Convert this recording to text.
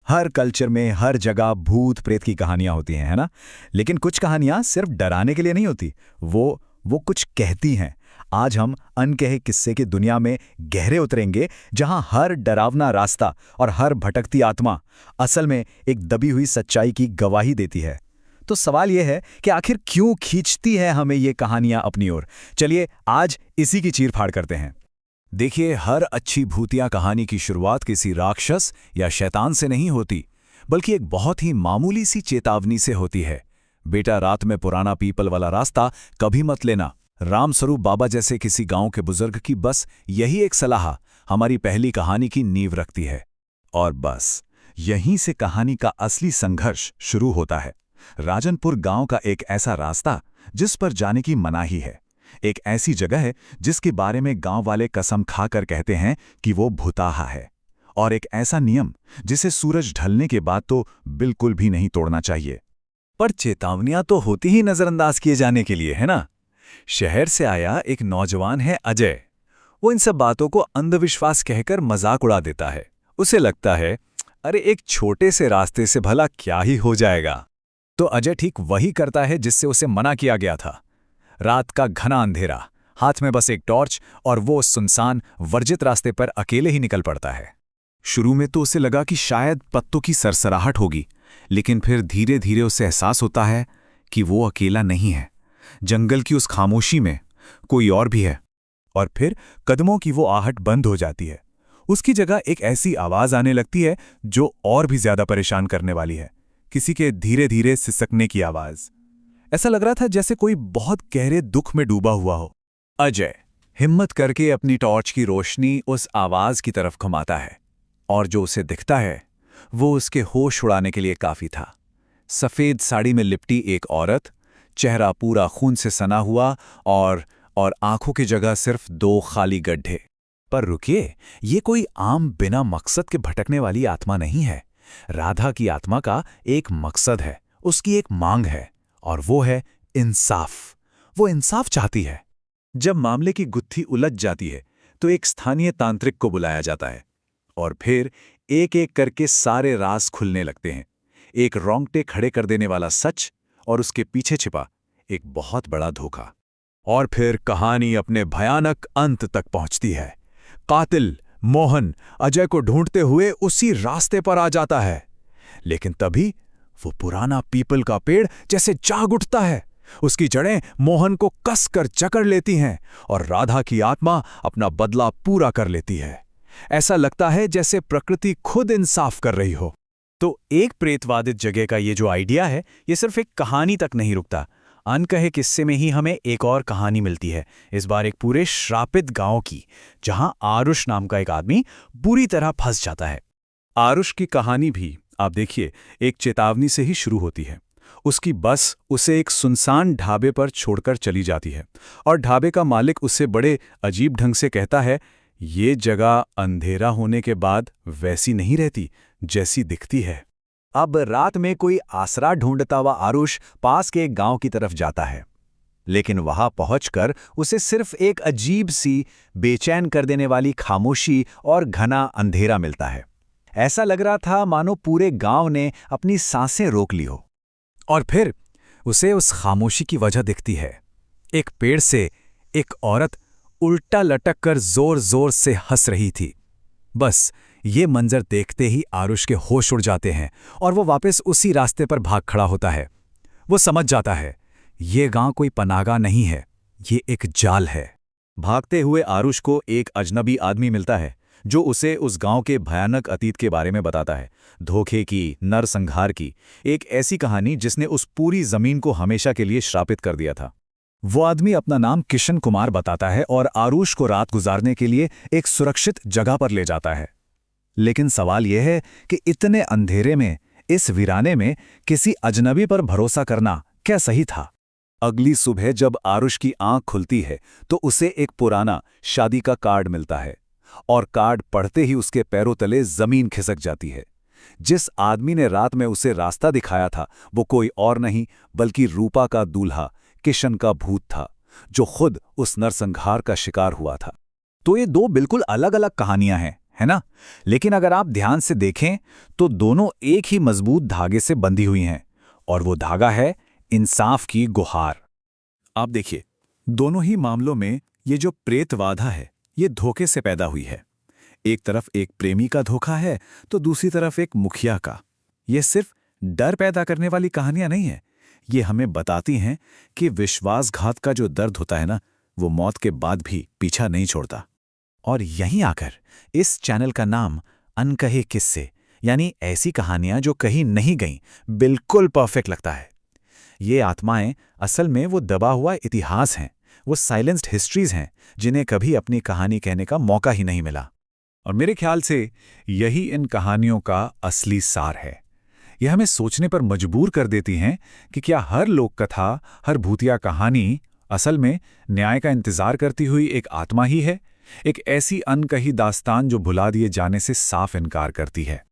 हर culture में हर जगह भूत प्रेत की कहानियां होती हैं, है ना। लेकिन कुछ कहानियां सिर्फ डराने के लिए नहीं होती, वो कुछ कहती हैं। आज हम अनकहे किस्से की दुनिया में गहरे उतरेंगे, जहां हर डरावना रास्ता और हर भटकती आत्मा असल में एक दबी हुई सच्चाई की गवाही देती है। तो सवाल यह है कि आखिर क्यों खींचती है हमें ये कहानियां अपनी ओर। चलिए आज इसी की चीरफाड़ करते हैं। देखिए, हर अच्छी भूतिया कहानी की शुरुआत किसी राक्षस या शैतान से नहीं होती, बल्कि एक बहुत ही मामूली सी चेतावनी से होती है। बेटा, रात में पुराना पीपल वाला रास्ता कभी मत लेना। रामस्वरूप बाबा जैसे किसी गांव के बुजुर्ग की बस यही एक सलाह हमारी पहली कहानी की नींव रखती है। और बस यहीं से कहानी का असली संघर्ष शुरू होता है। राजनपुर गांव का एक ऐसा रास्ता जिस पर जाने की मनाही है, एक ऐसी जगह है जिसके बारे में गांव वाले कसम खाकर कहते हैं कि वो भुताहा है, और एक ऐसा नियम जिसे सूरज ढलने के बाद तो बिल्कुल भी नहीं तोड़ना चाहिए। पर चेतावनियां तो होती ही नजरअंदाज किए जाने के लिए, है ना। शहर से आया एक नौजवान है अजय। वो इन सब बातों को अंधविश्वास कहकर मजाक उड़ा देता है। उसे लगता है, अरे एक छोटे से रास्ते से भला क्या ही हो जाएगा। तो अजय ठीक वही करता है जिससे उसे मना किया गया था। रात का घना अंधेरा, हाथ में बस एक टॉर्च, और वो सुनसान वर्जित रास्ते पर अकेले ही निकल पड़ता है। शुरू में तो उसे लगा कि शायद पत्तों की सरसराहट होगी, लेकिन फिर धीरे धीरे उसे एहसास होता है कि वो अकेला नहीं है। जंगल की उस खामोशी में कोई और भी है। और फिर कदमों की वो आहट बंद हो जाती है। उसकी जगह एक ऐसी आवाज आने लगती है जो और भी ज्यादा परेशान करने वाली है। किसी के धीरे धीरे सिसकने की आवाज। ऐसा लग रहा था जैसे कोई बहुत गहरे दुख में डूबा हुआ हो। अजय हिम्मत करके अपनी टॉर्च की रोशनी उस आवाज की तरफ घुमाता है, और जो उसे दिखता है वो उसके होश उड़ाने के लिए काफी था। सफेद साड़ी में लिपटी एक औरत, चेहरा पूरा खून से सना हुआ, और आंखों की जगह सिर्फ 2 खाली गड्ढे। पर रुकिए, ये कोई आम बिना मकसद के भटकने वाली आत्मा नहीं है। राधा की आत्मा का एक मकसद है, उसकी एक मांग है, और वो है इंसाफ। वो इंसाफ चाहती है। जब मामले की गुत्थी उलझ जाती है तो एक स्थानीय तांत्रिक को बुलाया जाता है, और फिर एक एक करके सारे राज खुलने लगते हैं। एक रोंगटे खड़े कर देने वाला सच, और उसके पीछे छिपा एक बहुत बड़ा धोखा। और फिर कहानी अपने भयानक अंत तक पहुंचती है। कातिल मोहन अजय को ढूंढते हुए उसी रास्ते पर आ जाता है, लेकिन तभी वो पुराना पीपल का पेड़ जैसे जाग उठता है। उसकी जड़ें मोहन को कसकर जकड़ लेती हैं, और राधा की आत्मा अपना बदला पूरा कर लेती है। ऐसा लगता है जैसे प्रकृति खुद इंसाफ कर रही हो। तो एक प्रेतवादित जगह का ये जो आइडिया है, ये सिर्फ एक कहानी तक नहीं रुकता। अनकहे किस्से में ही हमें एक और कहानी मिलती है, इस बार एक पूरे श्रापित गांव की, जहां आरुष नाम का एक आदमी बुरी तरह फंस जाता है। आरुष की कहानी भी आप देखिए एक चेतावनी से ही शुरू होती है। उसकी बस उसे एक सुनसान ढाबे पर छोड़कर चली जाती है, और ढाबे का मालिक उससे बड़े अजीब ढंग से कहता है, ये जगह अंधेरा होने के बाद वैसी नहीं रहती जैसी दिखती है। अब रात में कोई आसरा ढूंढता हुआ आरुष पास के एक गांव की तरफ जाता है, लेकिन वहां पहुंचकर उसे सिर्फ एक अजीब सी बेचैन कर देने वाली खामोशी और घना अंधेरा मिलता है। ऐसा लग रहा था मानो पूरे गांव ने अपनी सांसें रोक ली हो। और फिर उसे उस खामोशी की वजह दिखती है। एक पेड़ से एक औरत उल्टा लटक कर जोर जोर से हंस रही थी। बस ये मंजर देखते ही आरुष के होश उड़ जाते हैं, और वो वापस उसी रास्ते पर भाग खड़ा होता है। वो समझ जाता है ये गांव कोई पनागा नहीं है, ये एक जाल है। भागते हुए आरुष को एक अजनबी आदमी मिलता है, जो उसे उस गांव के भयानक अतीत के बारे में बताता है। धोखे की, नरसंहार की, एक ऐसी कहानी जिसने उस पूरी जमीन को हमेशा के लिए श्रापित कर दिया था। वो आदमी अपना नाम किशन कुमार बताता है, और आरुष को रात गुजारने के लिए एक सुरक्षित जगह पर ले जाता है। लेकिन सवाल यह है कि इतने अंधेरे में, इस वीराने में किसी अजनबी पर भरोसा करना क्या सही था। अगली सुबह जब आरुष की आंख खुलती है तो उसे एक पुराना शादी का कार्ड मिलता है, और कार्ड पढ़ते ही उसके पैरों तले जमीन खिसक जाती है। जिस आदमी ने रात में उसे रास्ता दिखाया था वो कोई और नहीं बल्कि रूपा का दूल्हा किशन का भूत था, जो खुद उस नरसंहार का शिकार हुआ था। तो ये 2 बिल्कुल अलग अलग कहानियां हैं, है ना? लेकिन अगर आप ध्यान से देखें तो दोनों एक ही मजबूत धागे से बंधी हुई हैं, और वो धागा है इंसाफ की गुहार। आप देखिए, दोनों ही मामलों में ये जो प्रेतवादा है, ये धोखे से पैदा हुई है। एक तरफ एक प्रेमी का धोखा है तो दूसरी तरफ एक मुखिया का। ये सिर्फ डर पैदा करने वाली कहानियां नहीं है, ये हमें बताती हैं कि विश्वासघात का जो दर्द होता है ना, वो मौत के बाद भी पीछा नहीं छोड़ता। और यहीं आकर इस चैनल का नाम अनकहे किस्से, यानी ऐसी कहानियां जो कहीं नहीं गईं, बिल्कुल परफेक्ट लगता है। ये आत्माएं असल में वो दबा हुआ इतिहास हैं, वो साइलेंस्ड हिस्ट्रीज हैं जिन्हें कभी अपनी कहानी कहने का मौका ही नहीं मिला। और मेरे ख्याल से यही इन कहानियों का असली सार है। यह हमें सोचने पर मजबूर कर देती हैं कि क्या हर लोक कथा, हर भूतिया कहानी असल में न्याय का इंतजार करती हुई एक आत्मा ही है, एक ऐसी अनकही दास्तान जो भुला दिए जाने से साफ इनकार करती है।